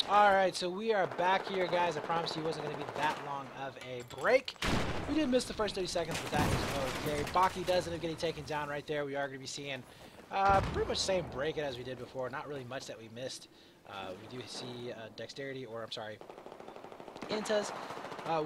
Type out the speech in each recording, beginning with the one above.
Alright, so we are back here, guys. I promised you it wasn't going to be that long of a break. We did miss the first 30 seconds, but that is okay. Baki does end up getting taken down right there. We are going to be seeing pretty much the same break as we did before. Not really much that we missed. We do see Dexterity, or I'm sorry, Intas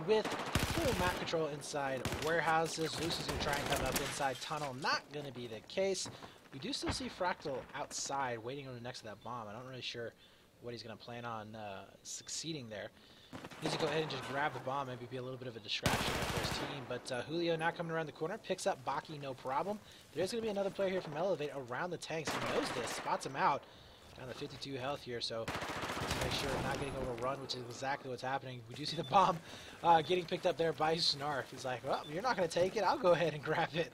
with full map control inside warehouses. Lucy's going to try and come up inside tunnel. Not going to be the case. We do still see Fractal outside waiting on the next to that bomb. I'm not really sure what he's going to plan on succeeding there. He needs to go ahead and just grab the bomb, maybe be a little bit of a distraction for his team. But Julio now coming around the corner, picks up Baki, no problem. There's going to be another player here from eLevate around the tanks. He knows this, spots him out. Down to 52 health here, so to make sure not getting overrun, which is exactly what's happening. We do see the bomb getting picked up there by Snarf. He's like, well, you're not going to take it. I'll go ahead and grab it.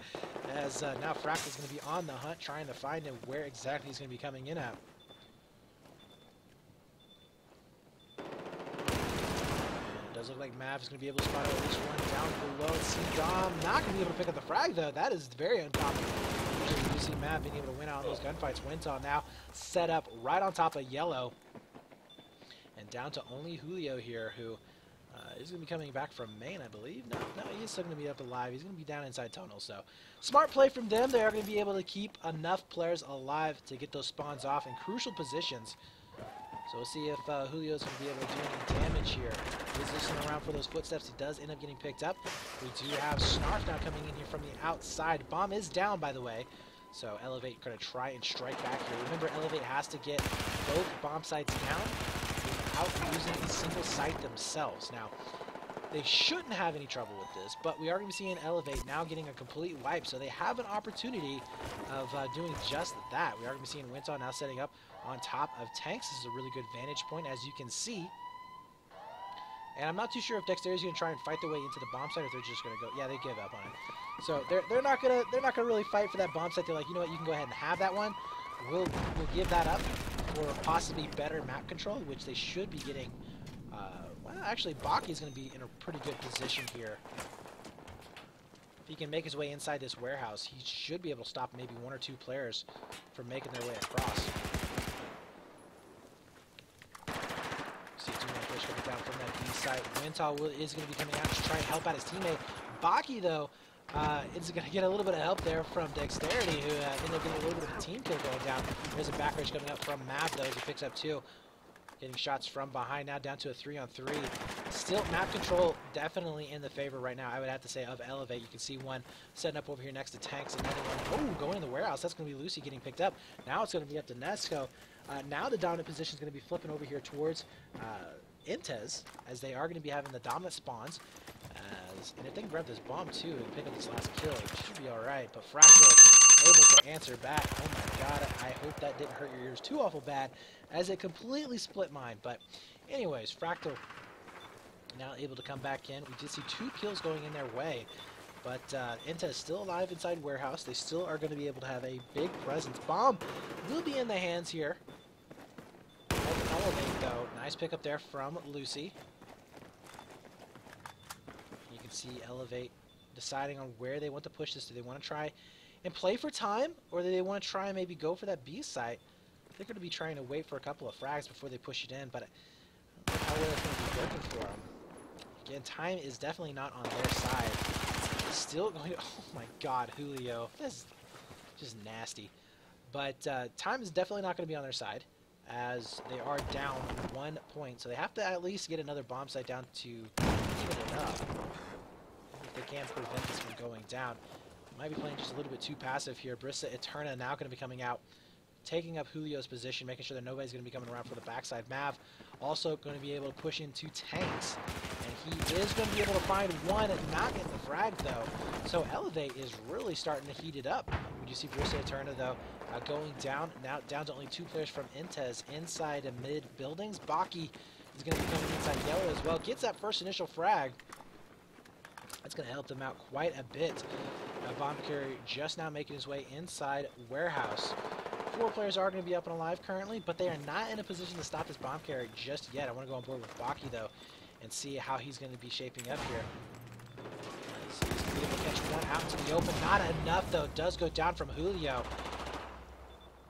As now Fractal's going to be on the hunt, trying to find him where exactly he's going to be coming in at. Does look like Mav is going to be able to spot at least one down below. C-Dom not going to be able to pick up the frag, though. That is very uncommon. Usually you see Mav being able to win out on those gunfights. Winton now set up right on top of Yellow. And down to only Julio here, who is going to be coming back from main, I believe. No, he's still going to be up alive. He's going to be down inside tunnel. So smart play from them. They are going to be able to keep enough players alive to get those spawns off in crucial positions. So we'll see if Julio's going to be able to do any damage here. Positioning around for those footsteps. He does end up getting picked up. We do have Snarf now coming in here from the outside. Bomb is down, by the way. So eLevate going to try and strike back here. Remember, eLevate has to get both bomb sites down without using a single site themselves. Now, they shouldn't have any trouble with this, but we are going to be seeing eLevate now getting a complete wipe. So they have an opportunity of doing just that. We are going to be seeing Winton now setting up on top of tanks. This is a really good vantage point, as you can see. And I'm not too sure if Dexterity is going to try and fight their way into the bomb site, or if they're just going to go. Yeah, they give up on it. So they're not gonna really fight for that bomb site. They're like, you know what, you can go ahead and have that one. We'll give that up for possibly better map control, which they should be getting. Well, actually, Baki is going to be in a pretty good position here. If he can make his way inside this warehouse, he should be able to stop maybe one or two players from making their way across. See a two-man push coming down from that B site. Wintal is going to be coming out to try and help out his teammate. Baki, though, is going to get a little bit of help there from Dexterity, who ended up getting a little bit of a team kill going down. There's a back rage coming up from Mav, though, as he picks up two. Getting shots from behind now, down to a 3-on-3. Still, map control definitely in the favor right now, I would have to say, of eLevate. You can see one setting up over here next to tanks. Another one, going in the warehouse. That's going to be Lucy getting picked up. Now it's going to be up to Nesco. Now the dominant position is going to be flipping over here towards Intes, as they are going to be having the dominant spawns. And if they can grab this bomb, too, and pick up this last kill, it should be alright. But Fractal able to answer back. Oh my god, I hope that didn't hurt your ears too awful bad, as it completely split mine. But anyways, Fractal now able to come back in. We did see two kills going in their way. But Inta is still alive inside warehouse. They still are going to be able to have a big presence. Bomb will be in the hands here of eLevate, though. Nice pickup there from Lucy. You can see eLevate deciding on where they want to push this. Do they want to try and play for time, or do they want to try and maybe go for that B site? They're going to be trying to wait for a couple of frags before they push it in, but I don't know how well it's going to be working for them. Again, time is definitely not on their side. Still going to, oh my god, Julio. That's just nasty. But time is definitely not going to be on their side, as they are down 1 point. So they have to at least get another bomb site down to even it up. If they can prevent this from going down. Might be playing just a little bit too passive here. Brissa Eterna now going to be coming out, taking up Julio's position, making sure that nobody's going to be coming around for the backside. Mav also going to be able to push into tanks. And he is going to be able to find one and not get the frag, though. So eLevate is really starting to heat it up. We do see Brissa Eterna, though, going down. Now down to only two players from Intes inside the mid buildings. Baki is going to be coming inside Yellow as well. Gets that first initial frag. That's going to help them out quite a bit. Bomb carrier just now making his way inside warehouse. 4 players are going to be up and alive currently, but they are not in a position to stop this bomb carrier just yet. I want to go on board with Baki, though, and see how he's going to be shaping up here. So he's going to be able to catch one out into the open. Not enough, though. Does go down from Julio.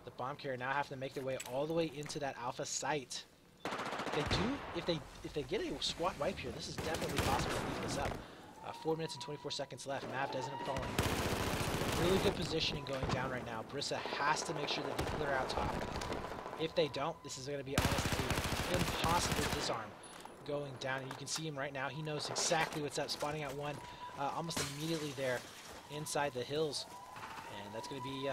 The bomb carrier now have to make their way all the way into that alpha site. if they get a squad wipe here, this is definitely possible to beat this up. 4 minutes and 24 seconds left. Mav doesn't have fallen. Really good positioning going down right now. Brissa has to make sure that they clear out top. If they don't, this is going to be almost an impossible disarm going down. And you can see him right now. He knows exactly what's up. Spotting out one almost immediately there inside the hills. And that's going to be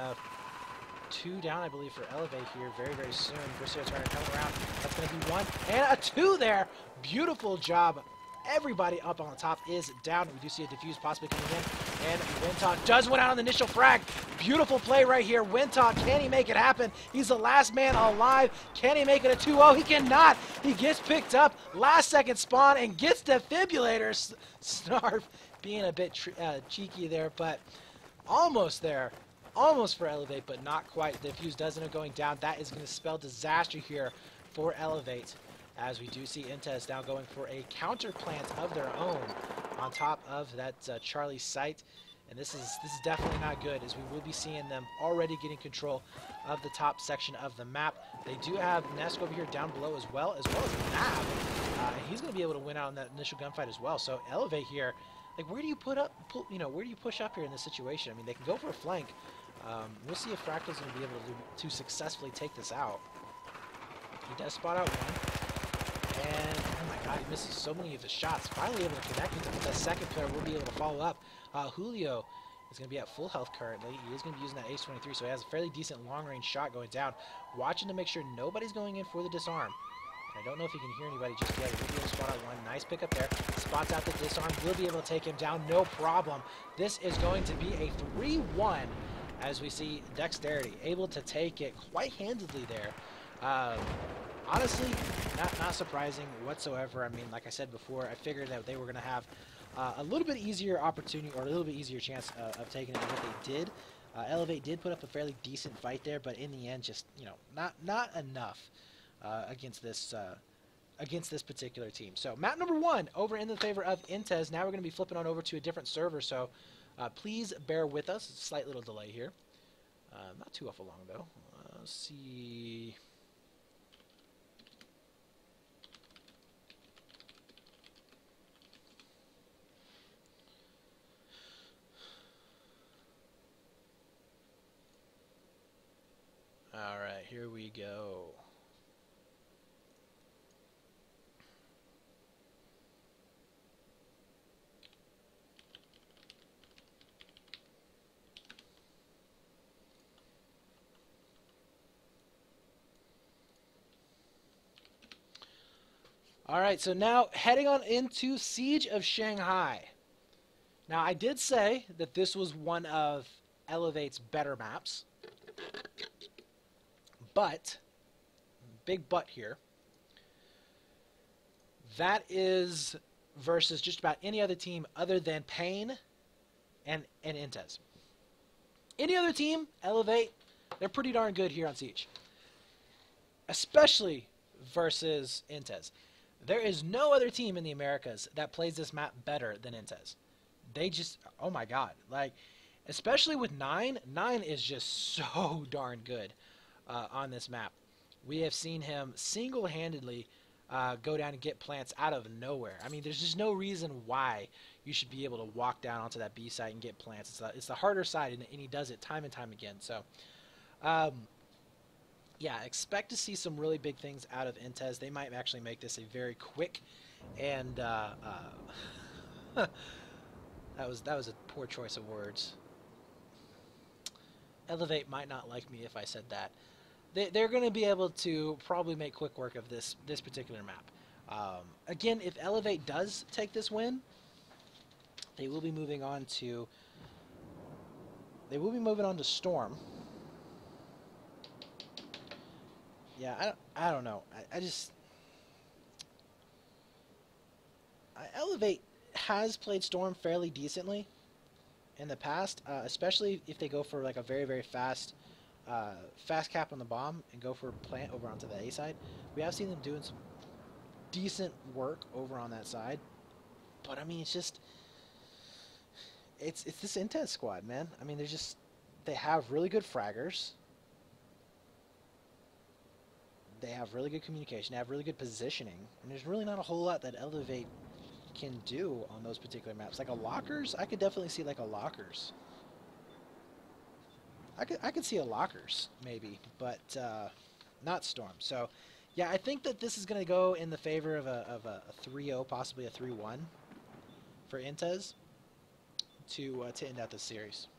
2 down, I believe, for eLevate here very, very soon. Brissa trying to come around. That's going to be 1 and a 2 there. Beautiful job. Everybody up on the top is down. We do see a defuse possibly coming in. And Wintalk does win out on the initial frag. Beautiful play right here. Wintalk, can he make it happen? He's the last man alive. Can he make it a 2-0? He cannot. He gets picked up. Last second spawn and gets defibrillators. Snarf being a bit cheeky there, but almost there. Almost for eLevate, but not quite. The defuse does end up going down. That is going to spell disaster here for eLevate, as we do see Intez now going for a counter plant of their own on top of that Charlie site. And this is definitely not good, as we will be seeing them already getting control of the top section of the map. They do have Nesk over here down below as well as Nav. And he's going to be able to win out in that initial gunfight as well. So eLevate here, like, where do you where do you push up here in this situation? I mean, they can go for a flank. We'll see if Fractal's going to be able to successfully take this out. He does spot out one. And, oh my god, he misses so many of his shots. Finally able to connect with him. The second player will be able to follow up. Julio is going to be at full health currently. He is going to be using that Ace-23, so he has a fairly decent long-range shot going down. Watching to make sure nobody's going in for the disarm. I don't know if you can hear anybody just yet. He'll be able to spot out one. Nice pickup there. Spots out the disarm. Will be able to take him down. No problem. This is going to be a 3-1. As we see Dexterity able to take it quite handedly there. Honestly, not surprising whatsoever. I mean, like I said before, I figured that they were going to have a little bit easier opportunity, or a little bit easier chance of taking it than what they did. eLevate did put up a fairly decent fight there, but in the end, just, you know, not enough against this particular team. So map number 1 over in the favor of Intez. Now we're going to be flipping on over to a different server, so please bear with us. It's a slight little delay here. Not too awful long, though. Let's see. All right, here we go. All right, so now heading on into Siege of Shanghai. Now, I did say that this was one of eLevate's better maps, but, big but here, that is versus just about any other team other than Pain and Intez. Any other team, eLevate, they're pretty darn good here on Siege, especially versus Intez. There is no other team in the Americas that plays this map better than Intez. They just, oh my god, like, especially with 9 is just so darn good on this map. We have seen him single-handedly go down and get plants out of nowhere. I mean, there's just no reason why you should be able to walk down onto that B site and get plants. It's the harder side, and he does it time and time again. So, yeah, expect to see some really big things out of Intez. They might actually make this a very quick and that was a poor choice of words. eLevate might not like me if I said that. They're going to be able to probably make quick work of this particular map. Again, if eLevate does take this win, they will be moving on to Storm. Yeah, I don't know. eLevate has played Storm fairly decently in the past, especially if they go for like a very, very fast cap on the bomb and go for a plant over onto the A side. We have seen them doing some decent work over on that side, but I mean, it's just it's this Intez squad, man. I mean, they have really good fraggers. They have really good communication. They have really good positioning. And there's really not a whole lot that eLevate can do on those particular maps. Like a lockers, I could definitely see like a lockers. I could see a lockers maybe, but not Storm. So yeah, I think that this is going to go in the favor of a 3-0, possibly a 3-1 for Intez to end out this series.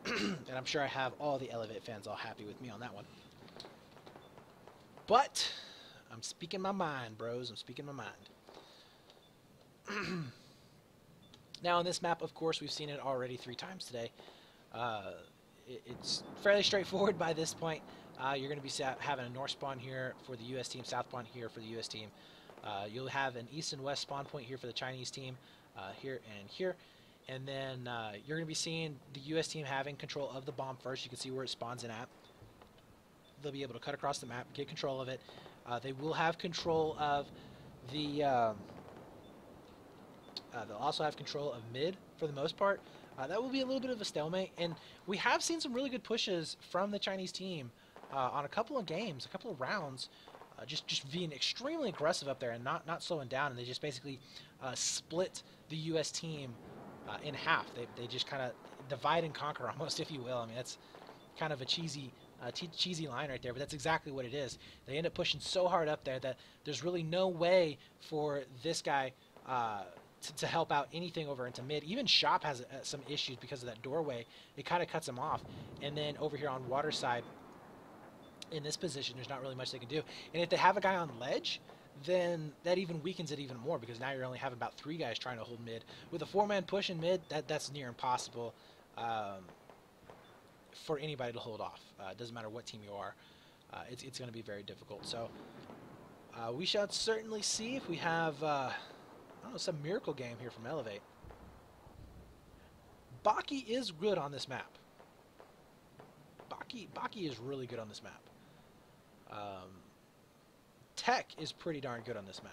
And I'm sure I have all the eLevate fans all happy with me on that one. But I'm speaking my mind, bros. I'm speaking my mind. Now on this map, of course, we've seen it already 3 times today. It's fairly straightforward by this point. You're going to be having a north spawn here for the US team, south spawn here for the US team. You'll have an east and west spawn point here for the Chinese team, here and here. And then you're going to be seeing the US team having control of the bomb first. You can see where it spawns in at. They'll be able to cut across the map, get control of it. They will have control of the... they'll also have control of mid for the most part. That will be a little bit of a stalemate. And we have seen some really good pushes from the Chinese team on a couple of games, a couple of rounds. Just being extremely aggressive up there and not slowing down. And they just basically split the US team in half. They just kind of divide and conquer almost, if you will. I mean, that's kind of a cheesy line right there, but that's exactly what it is. They end up pushing so hard up there that there's really no way for this guy to help out anything over into mid. Even Shop has some issues because of that doorway. It kind of cuts him off. And then over here on water side, in this position, there's not really much they can do. And if they have a guy on ledge, then that even weakens it even more, because now you're only having about 3 guys trying to hold mid. With a 4-man push in mid, that's near impossible for anybody to hold off. It doesn't matter what team you are. It's going to be very difficult. So we shall certainly see if we have I don't know, some miracle game here from eLevate. Baki is good on this map. Baki is really good on this map. Tech is pretty darn good on this map.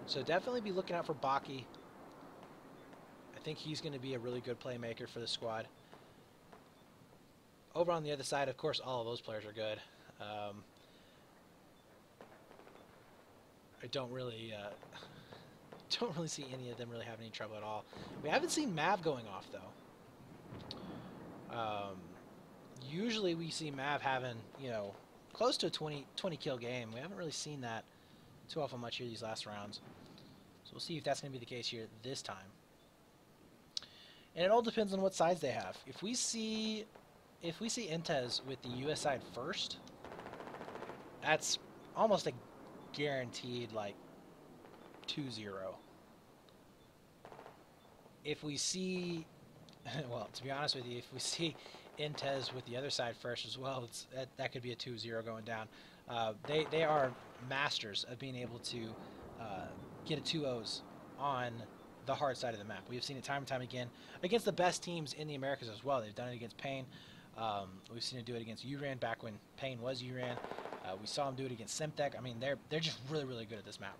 So definitely be looking out for Baki. I think he's going to be a really good playmaker for the squad. Over on the other side, of course, all of those players are good. I don't really see any of them really having any trouble at all. We haven't seen Mav going off though. Usually we see Mav having, you know, close to a 20 kill game. We haven't really seen that too often much here these last rounds. So we'll see if that's going to be the case here this time. And it all depends on what sides they have. If we see Intez with the US side first, that's almost a guaranteed like 2-0. If we see, well, to be honest with you, if we see Intez with the other side first as well, that could be a 2-0 going down. They are masters of being able to get a 2-0s on the hard side of the map. We have seen it time and time again against the best teams in the Americas as well. They've done it against Pain. We've seen it do it against Uran back when Pain was Uran. We saw him do it against Semtec. I mean, they're just really, really good at this map.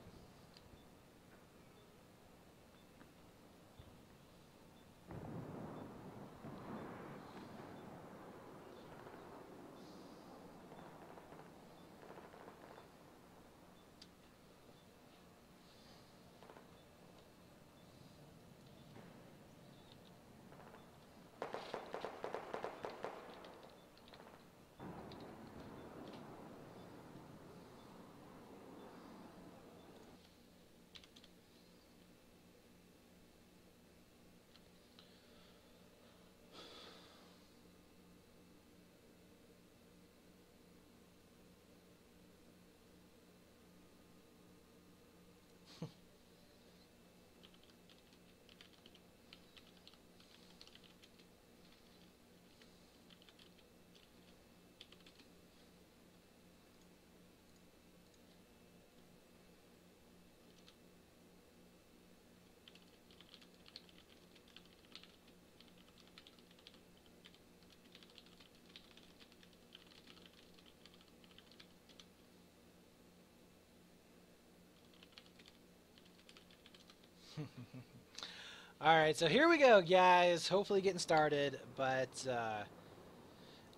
Alright, so here we go, guys. Hopefully getting started, but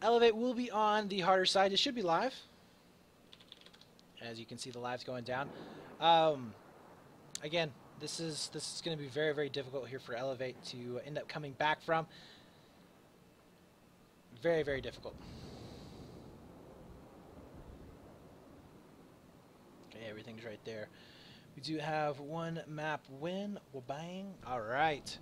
eLevate will be on the harder side. It should be live. As you can see, the live's going down. Again, this is going to be very, very difficult here for eLevate to end up coming back from. Very, very difficult. Okay, everything's right there. We do have one map win. Well, bang. All right.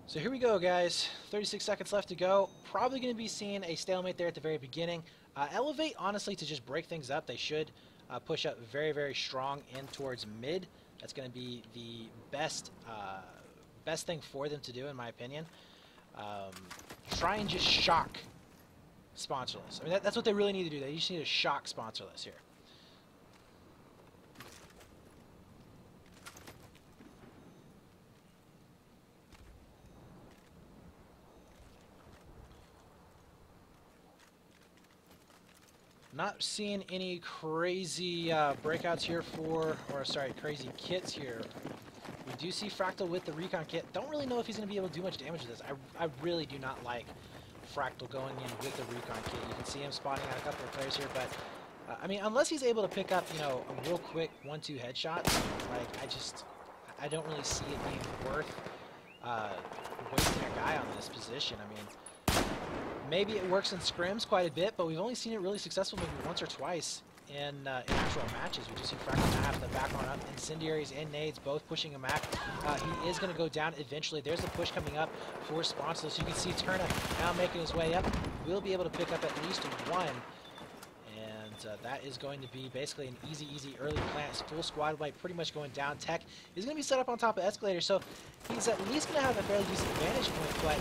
So here we go, guys. 36 seconds left to go. Probably going to be seeing a stalemate there at the very beginning. eLevate, honestly, to just break things up, they should push up very, very strong in towards mid. That's going to be the best thing for them to do, in my opinion. Try and just shock sponsorless. I mean, that's what they really need to do. They just need to shock sponsorless here. Not seeing any crazy breakouts here crazy kits here. We do see Fractal with the Recon kit. Don't really know if he's going to be able to do much damage to this. I really do not like Fractal going in with the Recon kit. You can see him spotting out a couple of players here, but I mean, unless he's able to pick up, you know, a real quick 1-2 headshots, like I don't really see it being worth wasting a guy on this position. I mean, maybe it works in scrims quite a bit, but we've only seen it really successful maybe once or twice in actual matches. We just see Fractal now have to back on up. Incendiaries and nades both pushing him back. He is going to go down eventually. There's a push coming up for Sponsor. So you can see Turner now making his way up. We'll be able to pick up at least one. And that is going to be basically an easy early plant. Full squad wipe pretty much going down. Tech is going to be set up on top of Escalator, so he's at least going to have a fairly decent vantage point, but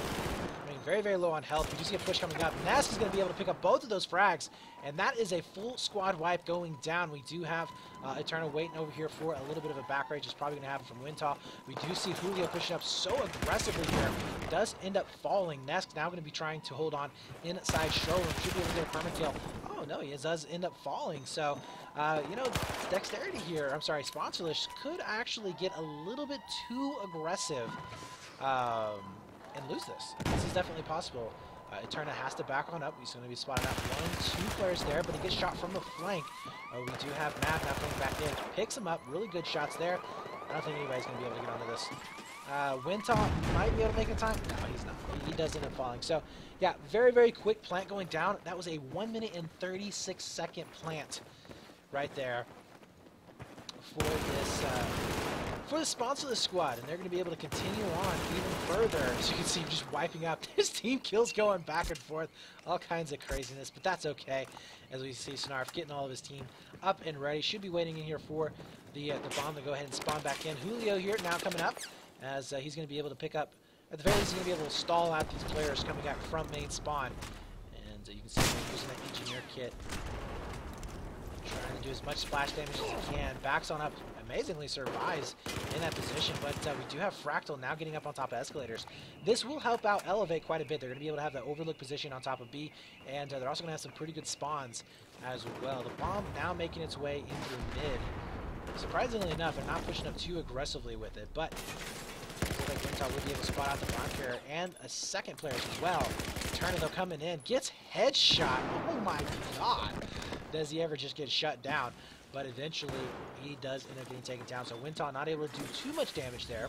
I mean, very, very low on health. You do see a push coming up. Nask is going to be able to pick up both of those frags, and that is a full squad wipe going down. We do have Eternal waiting over here for a little bit of a back rage. It's probably going to happen from Wintall. We do see Julio pushing up so aggressively here. Does end up falling. Nask now going to be trying to hold on inside Showroom. Should be able to get a permakill. Oh, no, he does end up falling. So, you know, Dexterity here, I'm sorry, Sponsorless could actually get a little bit too aggressive and lose this. This is definitely possible. Eterna has to back on up. He's going to be spotting out 1-2 players there, but he gets shot from the flank. We do have Mav now coming back in. Picks him up. Really good shots there. I don't think anybody's going to be able to get onto this. Wintall might be able to make a time. No, he's not. He does end up falling. So, yeah, very, very quick plant going down. That was a 1 minute and 36 second plant right there for this for the sponsorless squad, and they're going to be able to continue on even further. As you can see, just wiping out his team kills going back and forth, all kinds of craziness, but that's okay. As we see Snarf getting all of his team up and ready, should be waiting in here for the bomb to go ahead and spawn back in. Julio here now coming up, as he's going to be able to pick up, at the very least, he's going to be able to stall out these players coming out from main spawn. And you can see him using that engineer kit, trying to do as much splash damage as he can. Backs on up, amazingly survives in that position, but we do have Fractal now getting up on top of Escalators. This will help out eLevate quite a bit. They're going to be able to have that overlook position on top of B, and they're also going to have some pretty good spawns as well. The bomb now making its way in through mid. Surprisingly enough, they're not pushing up too aggressively with it, but like Wintall will be able to spot out the bomb carrier and a second player as well. Turner, though, coming in, gets headshot. Oh my god! Does he ever just get shut down? But eventually, he does end up getting taken down. So Wintall not able to do too much damage there.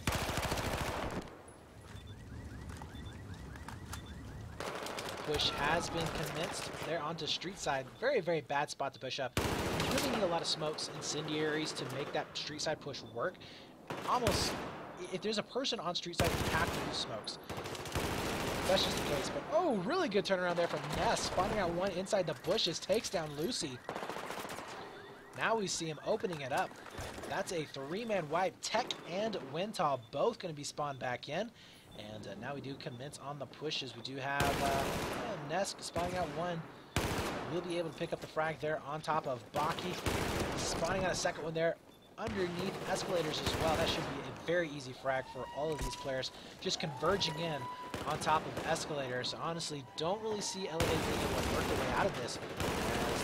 Push has been commenced. They're onto street side. Very, very bad spot to push up. You really need a lot of smokes, incendiaries to make that street side push work. Almost, if there's a person on street side, you have to use smokes. That's just the case. But oh, really good turnaround there from Ness. Spawning out one inside the bushes, takes down Lucy. Now we see him opening it up. That's a 3-man wipe. Tech and Wintall both going to be spawned back in. And now we do commence on the pushes. We do have Nesk spawning out one. We'll be able to pick up the frag there on top of Baki. Spawning out a second one there underneath Escalators as well. That should be a very easy frag for all of these players. Just converging in on top of Escalators. Honestly, don't really see eLevate being able to work their way out of this.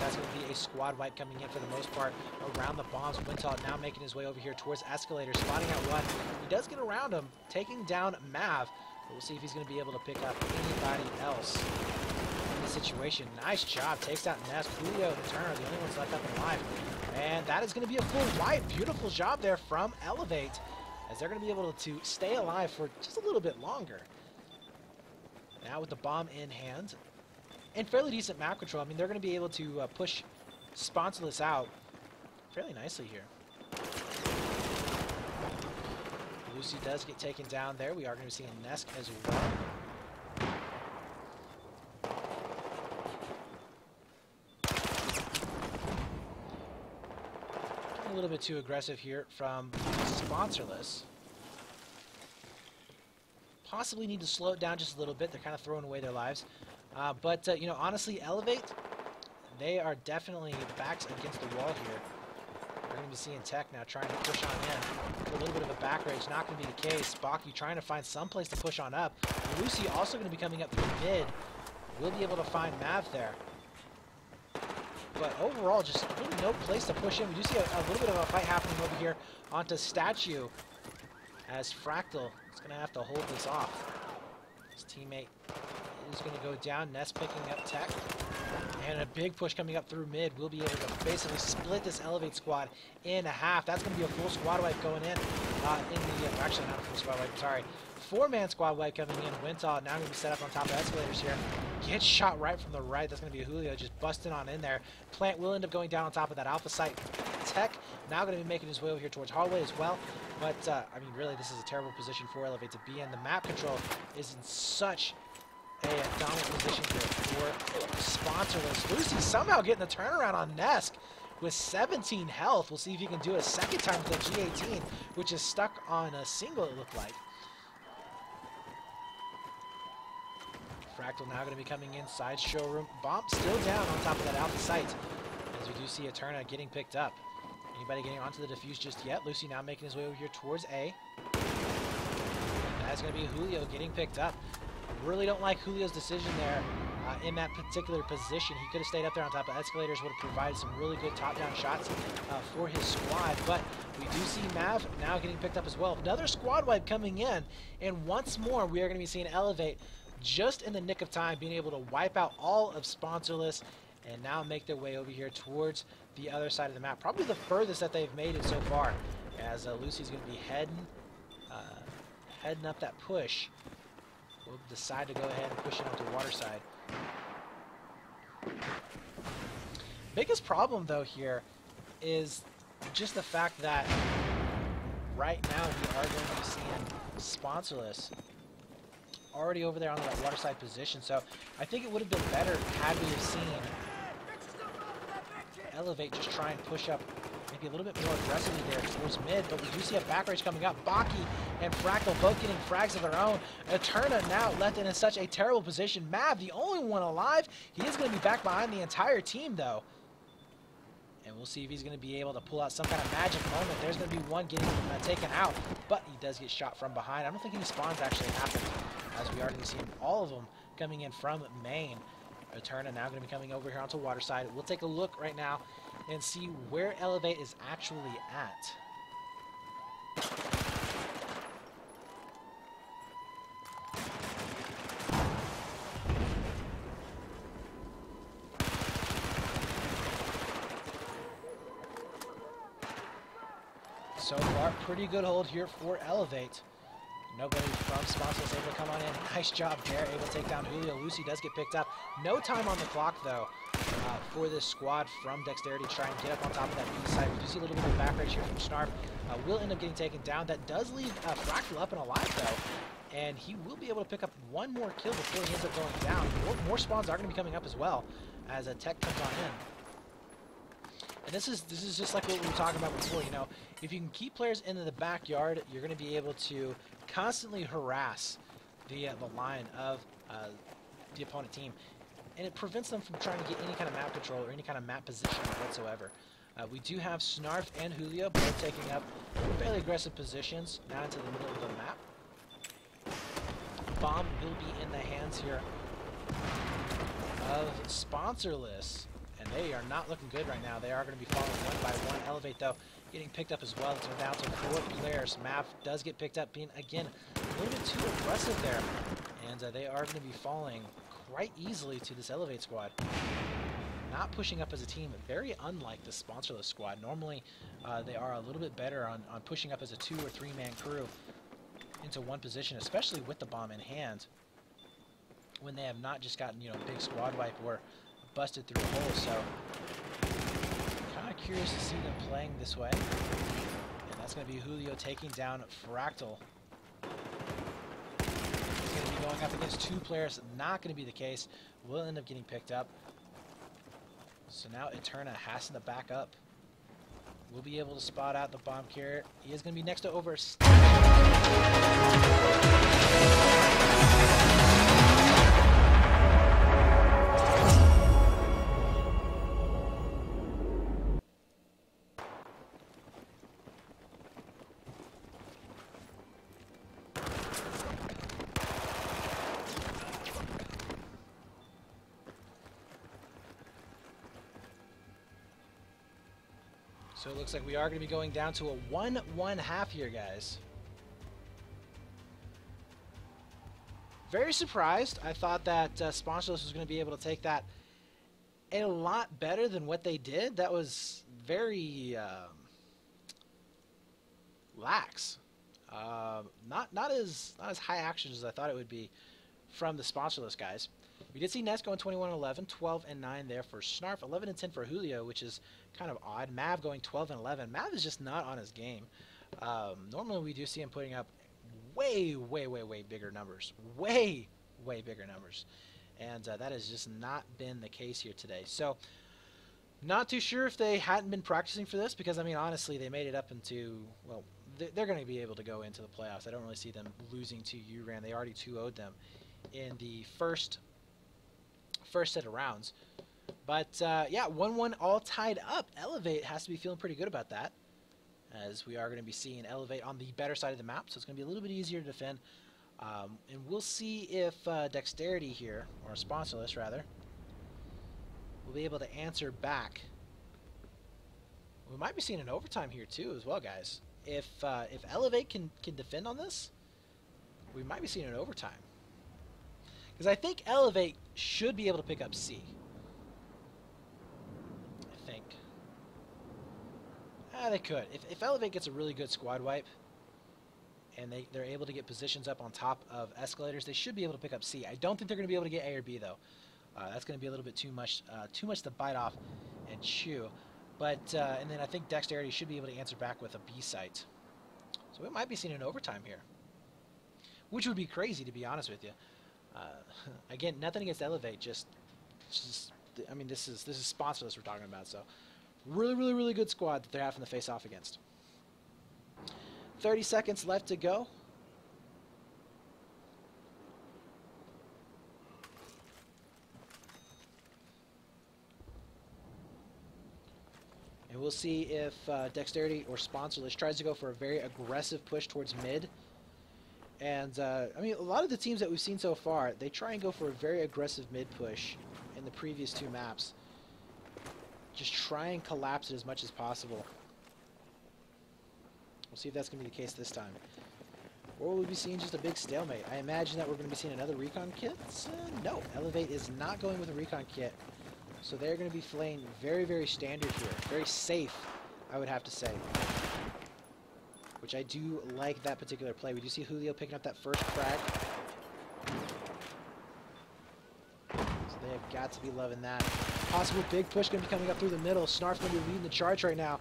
That's going to be a squad wipe coming in for the most part around the bombs. Wintal now making his way over here towards Escalator, spotting out one. He does get around him, taking down Mav. But we'll see if he's going to be able to pick up anybody else in the situation. Nice job. Takes out Nest. Julio and Turner, the only ones left up alive. And that is going to be a full wipe. Beautiful job there from eLevate, as they're going to be able to stay alive for just a little bit longer. Now with the bomb in hand, and fairly decent map control. I mean, they're going to be able to push Sponsorless out fairly nicely here. Lucy does get taken down there. We are going to be seeing Nesk as well. A little bit too aggressive here from Sponsorless. Possibly need to slow it down just a little bit. They're kind of throwing away their lives. But you know, honestly, eLevate, they are definitely backs against the wall here. We're going to be seeing Tech now trying to push on in. A little bit of a back rage, not going to be the case. Baki trying to find some place to push on up. Lucy also going to be coming up through mid. We'll be able to find Mav there. But overall, just really no place to push in. We do see a little bit of a fight happening over here onto Statue, as Fractal is going to have to hold this off. His teammate is going to go down. Nest picking up Tech. And a big push coming up through mid. We'll be able to basically split this eLevate squad in half. That's going to be a full squad wipe going in. Actually, not a full squad wipe, sorry. 4-man squad wipe coming in. Wintal now going to be set up on top of Escalators here. Gets shot right from the right. That's going to be Julio just busting on in there. Plant will end up going down on top of that Alpha site. Tech now going to be making his way over here towards Hallway as well. But, I mean, really, this is a terrible position for eLevate to be in. The map control is in such a dominant position here for Sponsorless. Lucy somehow getting the turnaround on Nesk with 17 health. We'll see if he can do it a second time with the G18, which is stuck on a single, it looked like. Fractal now going to be coming inside showroom. Bomb still down on top of that Alpha site, as we do see Eterna getting picked up. Anybody getting onto the defuse just yet? Lucy now making his way over here towards A. That's going to be Julio getting picked up. Really don't like Julio's decision there in that particular position. He could have stayed up there on top of Escalators, would have provided some really good top-down shots for his squad. But we do see Mav now getting picked up as well. Another squad wipe coming in, and once more we are going to be seeing eLevate just in the nick of time, being able to wipe out all of Sponsorless and now make their way over here towards the other side of the map. Probably the furthest that they've made it so far, as Lucy's going to be heading up that push. We'll decide to go ahead and push it onto Waterside. Biggest problem, though, here is just the fact that right now we are going to be seeing Sponsorless already over there on that Waterside position. So I think it would have been better had we have seen eLevate just try and push up maybe a little bit more aggressively there towards mid, but we do see a back rage coming up. Baki and Fractal both getting frags of their own. Eterna now left in such a terrible position. Mav, the only one alive. He is going to be back behind the entire team, though. And we'll see if he's going to be able to pull out some kind of magic moment. There's going to be one getting taken out, but he does get shot from behind. I don't think any spawns actually happened, as we are going to see all of them coming in from main. Eterna now going to be coming over here onto Waterside. We'll take a look right now and see where eLevate is actually at. So far, pretty good hold here for eLevate. Nobody from Sponsors able to come on in. Nice job there, able to take down Julio. Lucy does get picked up. No time on the clock, though, for this squad from Dexterity to try and get up on top of that B side. We do see a little bit of back rage here from Snarf. Will end up getting taken down. That does leave Fractal up and alive, though. And he will be able to pick up one more kill before he ends up going down. More spawns are going to be coming up as well, as a Tech comes on in. And this is just like what we were talking about before, you know. If you can keep players into the backyard, you're going to be able to constantly harass the line of the opponent team. And it prevents them from trying to get any kind of map control or any kind of map position whatsoever. We do have Snarf and Julio both taking up fairly aggressive positions now into the middle of the map. Bomb will be in the hands here of Sponsorless, And they are not looking good right now. They are going to be falling one by one. eLevate, though, getting picked up as well. It's down to 4 players. Mav does get picked up, being, again, a little bit too aggressive there. And they are going to be falling quite easily to this eLevate squad. Not pushing up as a team, very unlike the sponsorless squad. Normally, they are a little bit better on pushing up as a 2 or 3 man crew into one position, especially with the bomb in hand, when they have not just gotten, you know, big squad wipe or busted through holes. So kind of curious to see them playing this way. And that's going to be Julio taking down Fractal. He's going to be going up against 2 players. Not going to be the case. Will end up getting picked up. So now Eterna has to back up. We'll be able to spot out the bomb carrier. He is going to be next to over. So it looks like we are going to be going down to a 1-1-1/2 here, guys. Very surprised. I thought that Sponsorless was going to be able to take that a lot better than what they did. That was very lax. Not as high action as I thought it would be from the Sponsorless guys. We did see Ness going 21-11, 12-9 there for Snarf, 11-10 for Julio, which is kind of odd. Mav going 12-11. Mav is just not on his game. Normally we do see him putting up way bigger numbers. Way bigger numbers. And that has just not been the case here today. So, not too sure if they hadn't been practicing for this, because, I mean, honestly, they made it up into, well, they're going to be able to go into the playoffs. I don't really see them losing to URAN. They already 2-0'd them in the first set of rounds. But yeah, 1-1 all tied up. eLevate has to be feeling pretty good about that, as we are going to be seeing eLevate on the better side of the map, so it's going to be a little bit easier to defend. And we'll see if Dexterity here, or Sponsorless rather, will be able to answer back. We might be seeing an overtime here too as well, guys. If eLevate can defend on this, we might be seeing an overtime. Because I think eLevate should be able to pick up C. I think. They could. If eLevate gets a really good squad wipe, and they're able to get positions up on top of escalators, they should be able to pick up C. I don't think they're going to be able to get A or B, though. That's going to be a little bit too much to bite off and chew. But and then I think Dexterity should be able to answer back with a B site. So we might be seeing an overtime here, which would be crazy, to be honest with you. Again, nothing against eLevate, just I mean, this is Sponsorless we're talking about, so really good squad that they're having to face off against. 30 seconds left to go. And we'll see if Dexterity or Sponsorless tries to go for a very aggressive push towards mid. And, I mean, a lot of the teams that we've seen so far, they try and go for a very aggressive mid push in the previous 2 maps. Just try and collapse it as much as possible. We'll see if that's going to be the case this time. Or will we be seeing just a big stalemate? I imagine that we're going to be seeing another recon kit. No, eLevate is not going with a recon kit. So they're going to be playing very standard here. Very safe, I would have to say. Which I do like that particular play. We do see Julio picking up that first frag. So they have got to be loving that. Possible big push going to be coming up through the middle. Snarf's going to be leading the charge right now.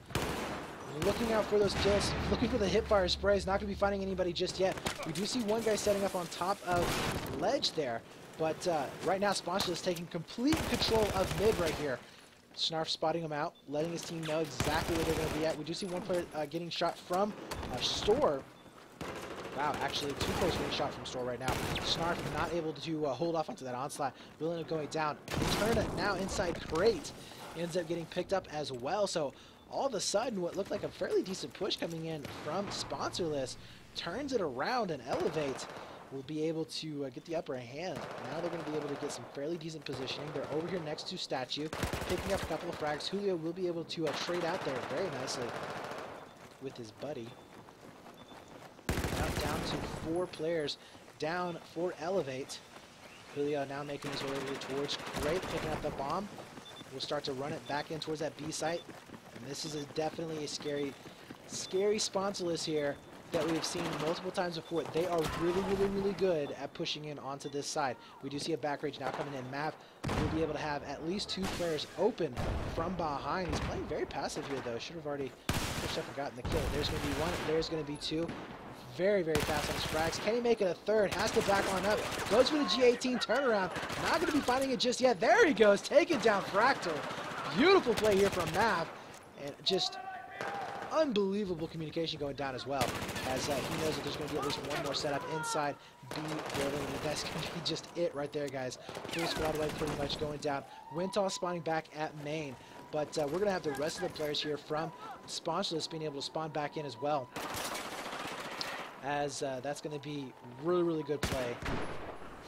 Looking out for those kills. Looking for the hipfire sprays. Not going to be finding anybody just yet. We do see one guy setting up on top of ledge there. But right now, Sponsorless is taking complete control of mid right here. Snarf spotting him out, letting his team know exactly where they're going to be at. We do see one player getting shot from Store. Wow, actually 2 players getting shot from Store right now. Snarf not able to hold off onto that onslaught. Will end up going down. Turn it now inside crate. Ends up getting picked up as well. So all of a sudden, what looked like a fairly decent push coming in from Sponsorless turns it around, and eLevate will be able to get the upper hand. Now they're going to be able to get some fairly decent positioning. They're over here next to Statue, picking up a couple of frags. Julio will be able to trade out there very nicely with his buddy. Now down to 4 players, down for eLevate. Julio now making his way towards Crate, picking up the bomb. We'll start to run it back in towards that B site. And this is definitely a scary sponsorless here that we've seen multiple times before. They are really good at pushing in onto this side. We do see a back rage now coming in. Mav will be able to have at least 2 players open from behind. He's playing very passive here, though. Should have already pushed up and gotten the kill. There's going to be 1. There's going to be 2. Very fast on his frags. Can he make it a 3rd? Has to back on up. Goes for the G18 turnaround. Not going to be finding it just yet. There he goes. Taking down Fractal. Beautiful play here from Mav. And just unbelievable communication going down as well. As he knows that there's going to be at least 1 more setup inside B building. And that's going to be just it right there, guys. Full squad away pretty much going down. Wintoss spawning back at main. But we're going to have the rest of the players here from Sponsorless being able to spawn back in as well. As that's going to be really good play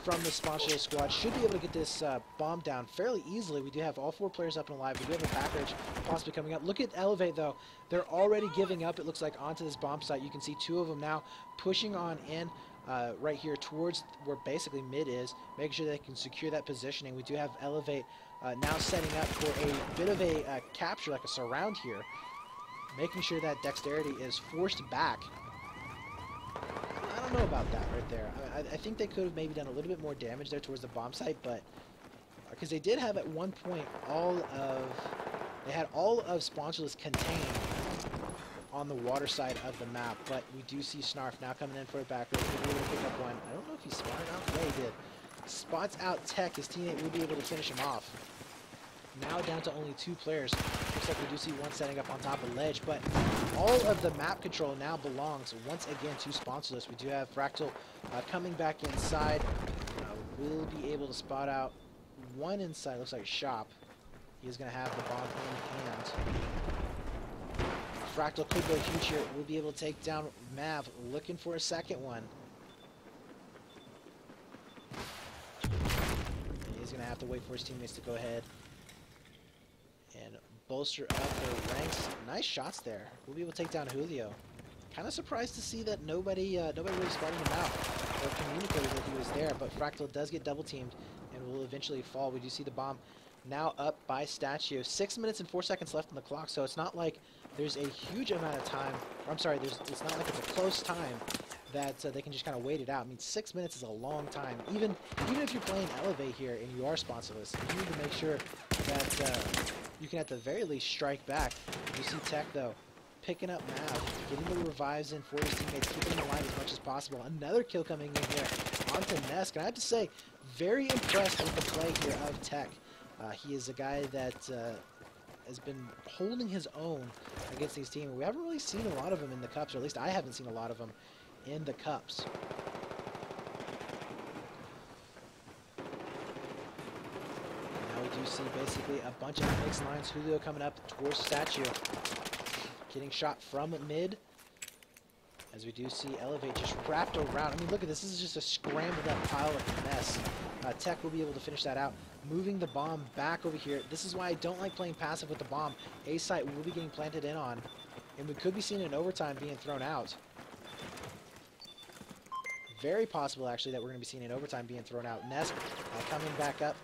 from the Sponsorless squad. Should be able to get this bomb down fairly easily. We do have all 4 players up and alive. We do have a back rage possibly coming up. Look at eLevate, though. They're already giving up, it looks like, onto this bomb site. You can see 2 of them now pushing on in right here towards where basically mid is, making sure they can secure that positioning. We do have eLevate now setting up for a bit of a capture, like a surround here, making sure that dexterity is forced back. I don't know about that right there. I think they could have maybe done a little bit more damage there towards the bomb site, but because they did have at one point they had all of Sponsorless contained on the water side of the map, but we do see Snarf now coming in for a back row. He'll be able to pick up 1. I don't know if he spotted out. Yeah, he did. Spots out Tech. His teammate will be able to finish him off. Now down to only 2 players. Looks like we do see 1 setting up on top of ledge, but all of the map control now belongs once again to Sponsorless. We do have Fractal coming back inside. We'll be able to spot out 1 inside. Looks like Shop. He is going to have the bomb in hand. Fractal could go huge here. We'll be able to take down Mav, looking for a 2nd one. He's going to have to wait for his teammates to go ahead and bolster up their ranks. Nice shots there. We'll be able to take down Julio. Kind of surprised to see that nobody really spotted him out or communicated that he was there, but Fractal does get double teamed and will eventually fall. We do see the bomb now up by Statue. 6 minutes and 4 seconds left on the clock, so it's not like there's a huge amount of time. Or I'm sorry, it's not like it's a close time that they can just kind of wait it out. I mean, 6 minutes is a long time. Even if you're playing eLevate here and you are Sponsorless, you need to make sure that you can at the very least strike back. You see Tech, though, picking up Mav, getting the revives in for his teammates, keeping them alive as much as possible. Another kill coming in here onto Nesk. And I have to say, very impressed with the play here of Tech. He is a guy that has been holding his own against these teams. We haven't really seen a lot of them in the Cups, or at least I haven't seen a lot of them in the Cups. Now we do see basically a bunch of mixed lines. Julio coming up towards Statue, getting shot from mid. As we do see eLevate just wrapped around. I mean, look at this. This is just a scrambled up pile of mess. Tech will be able to finish that out. Moving the bomb back over here. This is why I don't like playing passive with the bomb. A site will be getting planted in on. And we could be seeing an overtime being thrown out. Very possible, actually, that we're going to be seeing an overtime being thrown out. Nesk coming back up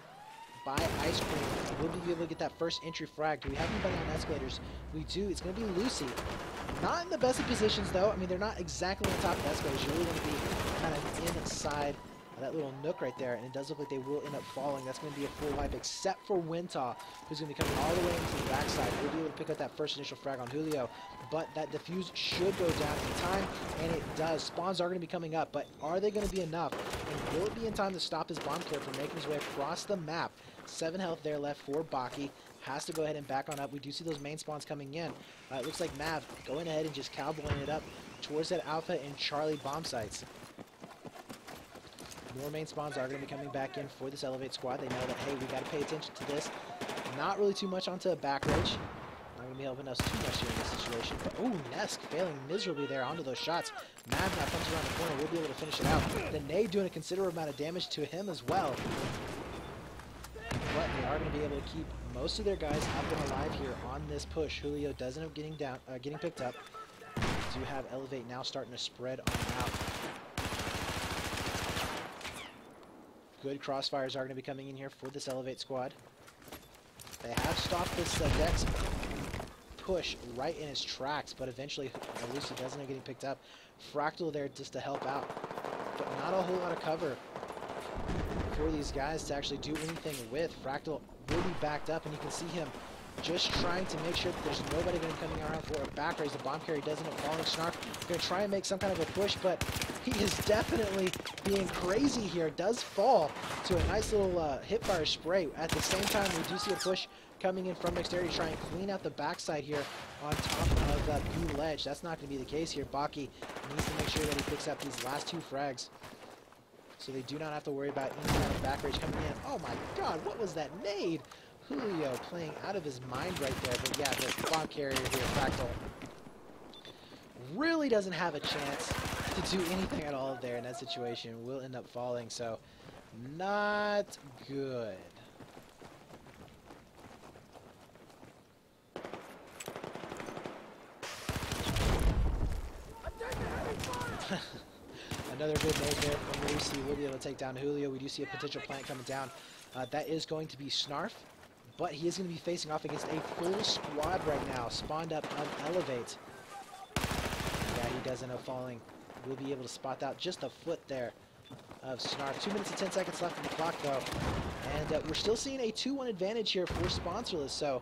by Ice Cream. We'll be able to get that first entry frag. Do we have anybody on escalators? We do. It's going to be Lucy. Not in the best of positions, though. I mean, they're not exactly on top of escalators. You're really going to be kind of inside that little nook right there, and it does look like they will end up falling. That's going to be a full wipe, except for Wintoss, who's going to be coming all the way into the backside. We'll be able to pick up that first initial frag on Julio, but that defuse should go down in time, and it does. Spawns are going to be coming up, but are they going to be enough? And will it be in time to stop his bomb killer from making his way across the map? 7 health there left for Baki. Has to go ahead and back on up. We do see those main spawns coming in. It looks like Mav going ahead and just cowboying it up towards that Alpha and Charlie bomb sites. More main spawns are going to be coming back in for this eLevate squad. They know that, hey, we got to pay attention to this. Not really too much onto a back rage. Not going to be helping us too much here in this situation. But, oh, Nesk failing miserably there onto those shots. Mav now comes around the corner. We'll be able to finish it out. The nade doing a considerable amount of damage to him as well. be able to keep most of their guys up and alive here on this push. Julio doesn't end up getting picked up. We do have eLevate now starting to spread on out. Good crossfires are going to be coming in here for this eLevate squad. They have stopped this Dex push right in its tracks, but eventually Lucy doesn't end up getting picked up. Fractal there just to help out, but not a whole lot of cover for these guys to actually do anything with. Fractal will be backed up, and you can see him just trying to make sure that there's nobody going to be coming around for a back raise. The bomb carry doesn't end up falling. Snarf going to try and make some kind of a push, but he is definitely being crazy here. Does fall to a nice little hipfire spray. At the same time, we do see a push coming in from Dexterity to try and clean out the backside here on top of that B ledge. That's not going to be the case here. Baki needs to make sure that he picks up these last 2 frags, so they do not have to worry about any kind of back rage coming in. Oh my god, what was that nade? Julio playing out of his mind right there. But yeah, the bomb carrier here, Fractal, really doesn't have a chance to do anything at all there in that situation. Will end up falling, so not good. Another good nade there from Lucy. Will be able to take down Julio. We do see a potential plant coming down. That is going to be Snarf, but he is going to be facing off against a full squad right now, spawned up of eLevate. Yeah, he does end up falling. We'll be able to spot out just a foot there of Snarf. 2 minutes and 10 seconds left on the clock, though. And we're still seeing a 2-1 advantage here for Sponsorless, so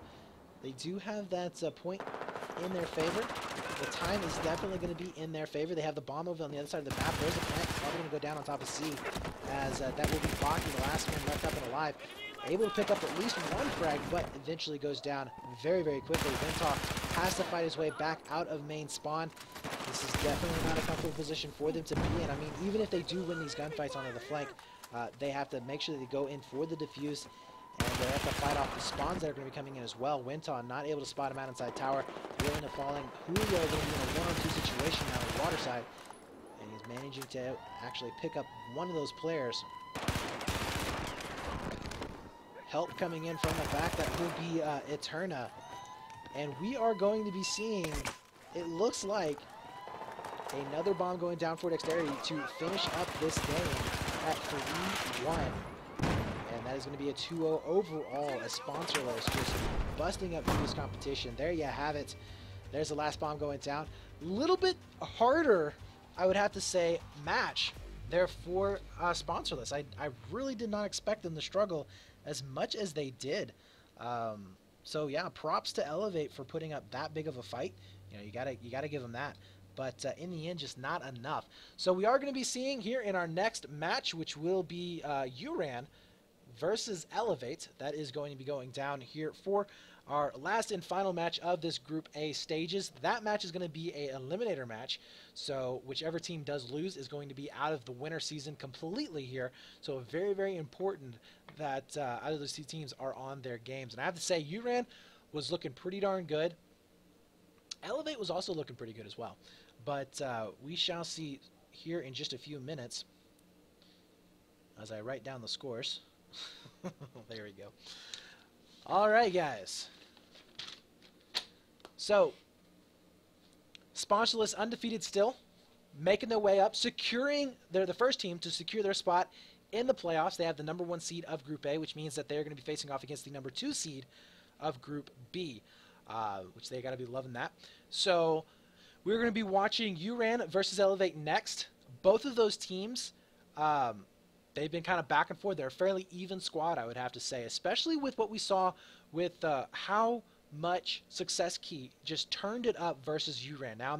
they do have that point in their favor. The time is definitely going to be in their favor. They have the bomb over on the other side of the map. There's a plant. It's probably going to go down on top of C, as that will be Baki, the last one left up and alive. Able to pick up at least 1 frag, but eventually goes down very, very quickly. Ventok has to fight his way back out of main spawn. This is definitely not a comfortable position for them to be in. I mean, even if they do win these gunfights onto the flank, they have to make sure that they go in for the defuse, and they have to fight off the spawns that are going to be coming in as well. Winton not able to spot him out inside tower. Will end up falling. Julio going to be in a 1-on-2 situation now on the water side, and he's managing to actually pick up one of those players. Help coming in from the back. That will be Eterna. And we are going to be seeing, it looks like, another bomb going down for Dexterity to finish up this game at 3-1. And that is going to be a 2-0 overall as Sponsorless just busting up through this competition. There you have it. There's the last bomb going down. A little bit harder, I would have to say, match there for Sponsorless. I really did not expect them to struggle as much as they did. So yeah, props to eLevate for putting up that big of a fight. You know, you gotta give them that. But in the end, just not enough. So we are going to be seeing here in our next match, which will be Uran versus eLevate. That is going to be going down here for our last and final match of this Group A stages. That match is going to be an eliminator match. So whichever team does lose is going to be out of the winter season completely here. So very, very important that either of those 2 teams are on their games. And I have to say, Uran was looking pretty darn good. eLevate was also looking pretty good as well. But we shall see here in just a few minutes as I write down the scores. There we go. All right, guys. So, Sponsorless undefeated still, making their way up, securing, they're the first team to secure their spot in the playoffs. They have the #1 seed of Group A, which means that they're going to be facing off against the #2 seed of Group B, which they got to be loving that. So, we're going to be watching Uran versus eLevate next. Both of those teams, they've been kind of back and forth. They're a fairly even squad, I would have to say, especially with what we saw with how much Success Key just turned it up versus Uran. Now,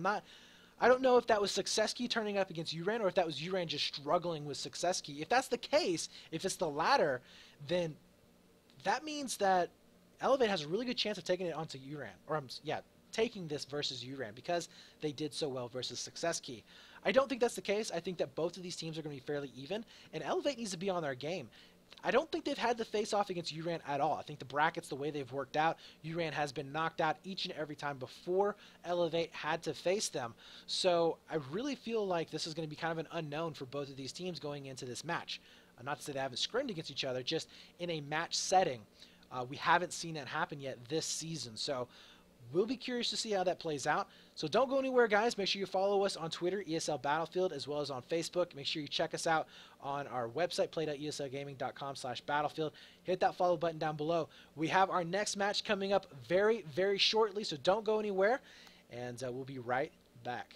I don't know if that was Success Key turning up against Uran or if that was Uran just struggling with Success Key. If that's the case, if it's the latter, then that means that eLevate has a really good chance of taking it onto Uran. Or, yeah, taking this versus Uran because they did so well versus Success Key. I don't think that's the case. I think that both of these teams are going to be fairly even, and eLevate needs to be on their game. I don't think they've had to face off against Uran at all. I think the brackets, the way they've worked out, Uran has been knocked out each and every time before eLevate had to face them. So I really feel like this is going to be kind of an unknown for both of these teams going into this match. Not to say they haven't scrimmed against each other, just in a match setting. We haven't seen that happen yet this season. So we'll be curious to see how that plays out. So don't go anywhere, guys. Make sure you follow us on Twitter, ESL Battlefield, as well as on Facebook. Make sure you check us out on our website, play.eslgaming.com/battlefield. Hit that follow button down below. We have our next match coming up very, very shortly, so don't go anywhere, and we'll be right back.